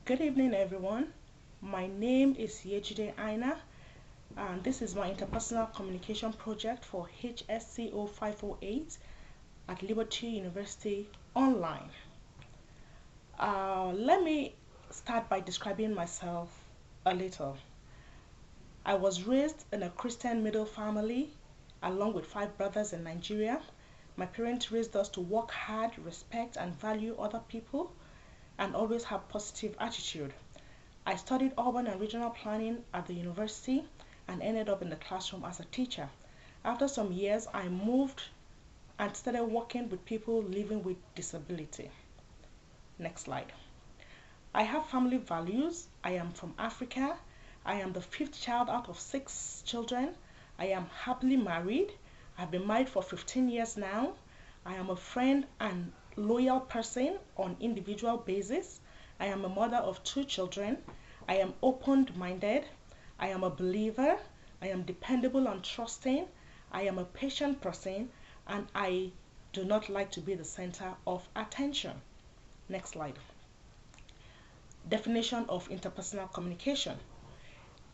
Good evening, everyone. My name is Yejide Aina, and this is my interpersonal communication project for HSCO 508 at Liberty University Online. Let me start by describing myself a little. I was raised in a Christian middle family along with five brothers in Nigeria. My parents raised us to work hard, respect, and value other people, and always have positive attitude. I studied urban and regional planning at the university and ended up in the classroom as a teacher. After some years, I moved and started working with people living with disability. Next slide. I have family values. I am from Africa. I am the fifth child out of six children. I am happily married. I've been married for 15 years now. I am a friend and loyal person on individual basis. I am a mother of two children. I am open-minded. I am a believer. I am dependable and trusting. I am a patient person, and I do not like to be the center of attention. Next slide. Definition of interpersonal communication.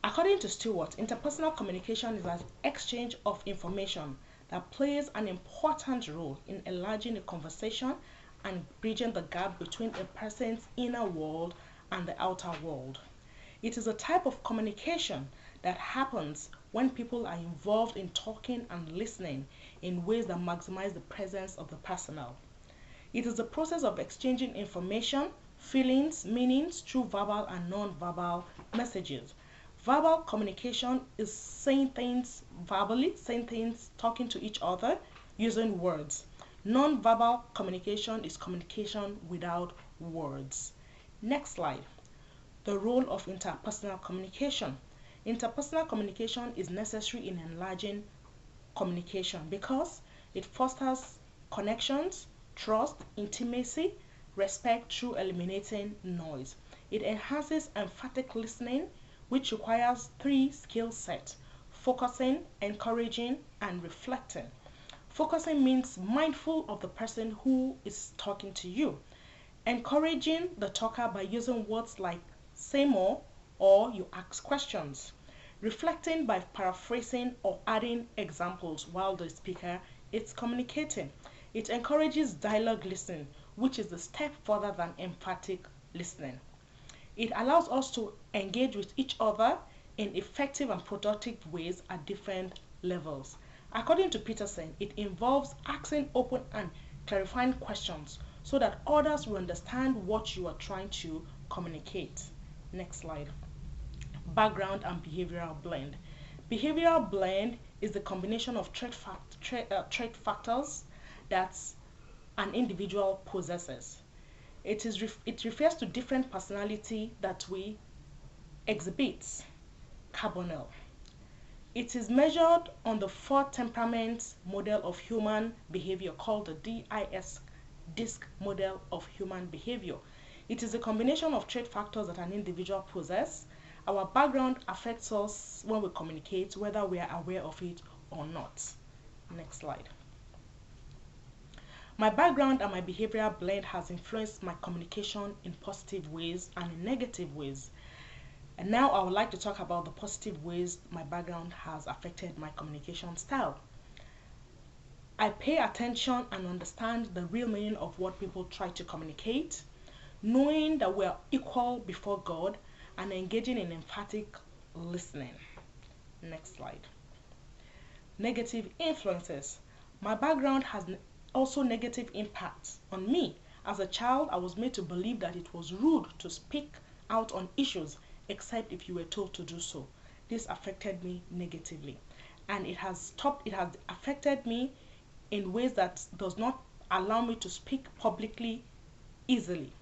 According to Stewart, interpersonal communication is an exchange of information that plays an important role in enlarging a conversation and bridging the gap between a person's inner world and the outer world. It is a type of communication that happens when people are involved in talking and listening in ways that maximize the presence of the personnel. It is the process of exchanging information, feelings, meanings through verbal and non-verbal messages. Verbal communication is saying things verbally, saying things, talking to each other, using words. Non-verbal communication is communication without words. Next slide. The role of interpersonal communication. Interpersonal communication is necessary in enlarging communication because it fosters connections, trust, intimacy, respect through eliminating noise. It enhances emphatic listening, which requires three skill sets: focusing, encouraging, and reflecting. Focusing means mindful of the person who is talking to you. Encouraging the talker by using words like say more or you ask questions. Reflecting by paraphrasing or adding examples while the speaker is communicating. It encourages dialogue listening, which is a step further than emphatic listening. It allows us to engage with each other in effective and productive ways at different levels. According to Peterson, it involves asking open and clarifying questions so that others will understand what you are trying to communicate. Next slide. Background and behavioral blend. Behavioral blend is the combination of trait factors that an individual possesses. It refers to different personality that we exhibit. Carbonell. It is measured on the four temperaments model of human behavior called the DISC model of human behavior. It is a combination of trait factors that an individual possesses. Our background affects us when we communicate, whether we are aware of it or not. Next slide. My background and my behavioral blend has influenced my communication in positive ways and in negative ways. And now I would like to talk about the positive ways my background has affected my communication style. I pay attention and understand the real meaning of what people try to communicate, knowing that we are equal before God and engaging in emphatic listening. Next slide. Negative influences. My background has also negative impact on me. As a child, I was made to believe that it was rude to speak out on issues except if you were told to do so. This affected me negatively, and it has affected me in ways that does not allow me to speak publicly easily.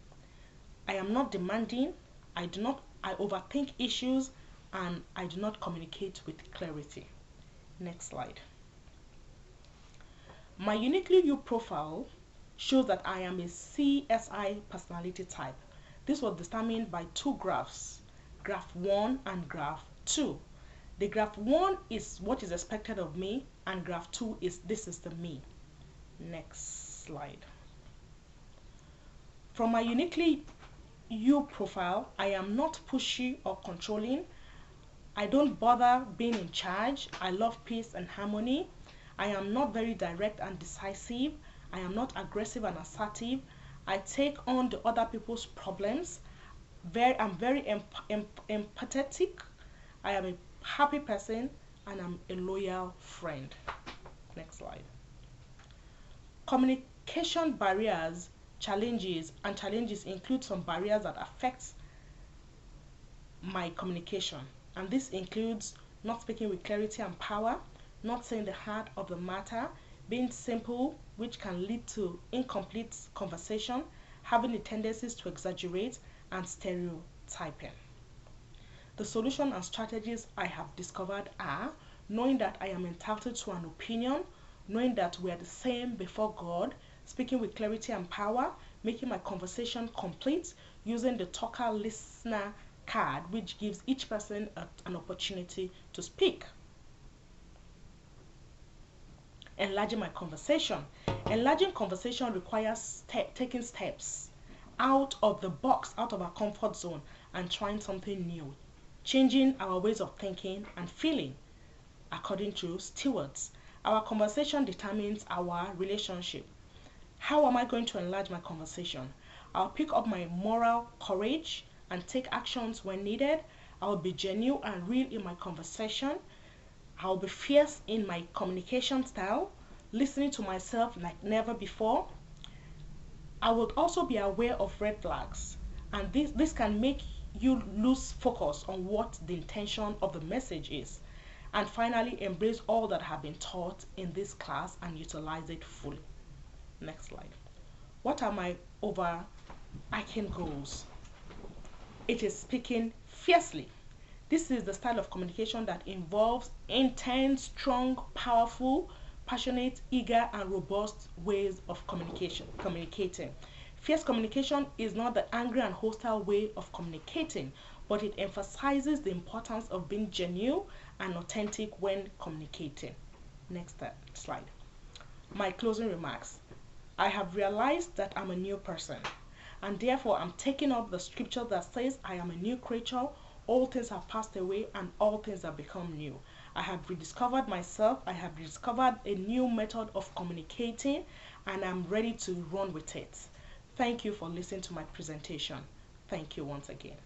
I am not demanding, I overthink issues, and I do not communicate with clarity. Next slide. My uniquely you profile shows that I am a CSI personality type. This was determined by two graphs, graph 1 and graph 2. The graph 1 is what is expected of me, and graph 2 is this is the me. Next slide. From my uniquely you profile. I am not pushy or controlling. I don't bother being in charge. I love peace and harmony. I am not very direct and decisive. I am not aggressive and assertive. I take on the other people's problems. I'm very empathetic. I am a happy person and I'm a loyal friend. Next slide. Communication barriers, challenges include some barriers that affect my communication, and this includes not speaking with clarity and power, not saying the heart of the matter, being simple, which can lead to incomplete conversation, having the tendencies to exaggerate, and stereotyping. The solution and strategies I have discovered are knowing that I am entitled to an opinion, knowing that we are the same before God, speaking with clarity and power, making my conversation complete, using the talker listener card, which gives each person an opportunity to speak. Enlarging my conversation. Enlarging conversation requires taking steps out of the box, out of our comfort zone, and trying something new, changing our ways of thinking and feeling. According to stewards, our conversation determines our relationship. How am I going to enlarge my conversation? I'll pick up my moral courage and take actions when needed. I'll be genuine and real in my conversation. I'll be fierce in my communication style, listening to myself like never before. I will also be aware of red flags, and this can make you lose focus on what the intention of the message is. And finally, embrace all that have been taught in this class and utilize it fully. Next slide. What are my overarching goals? It is speaking fiercely. This is the style of communication that involves intense, strong, powerful, passionate, eager, and robust ways of communicating. Fierce communication is not the angry and hostile way of communicating, but it emphasizes the importance of being genuine and authentic when communicating. Next slide. My closing remarks. I have realized that I'm a new person, and therefore I'm taking up the scripture that says I am a new creature. All things have passed away and all things have become new. I have rediscovered myself. I have discovered a new method of communicating, and I'm ready to run with it. Thank you for listening to my presentation. Thank you once again.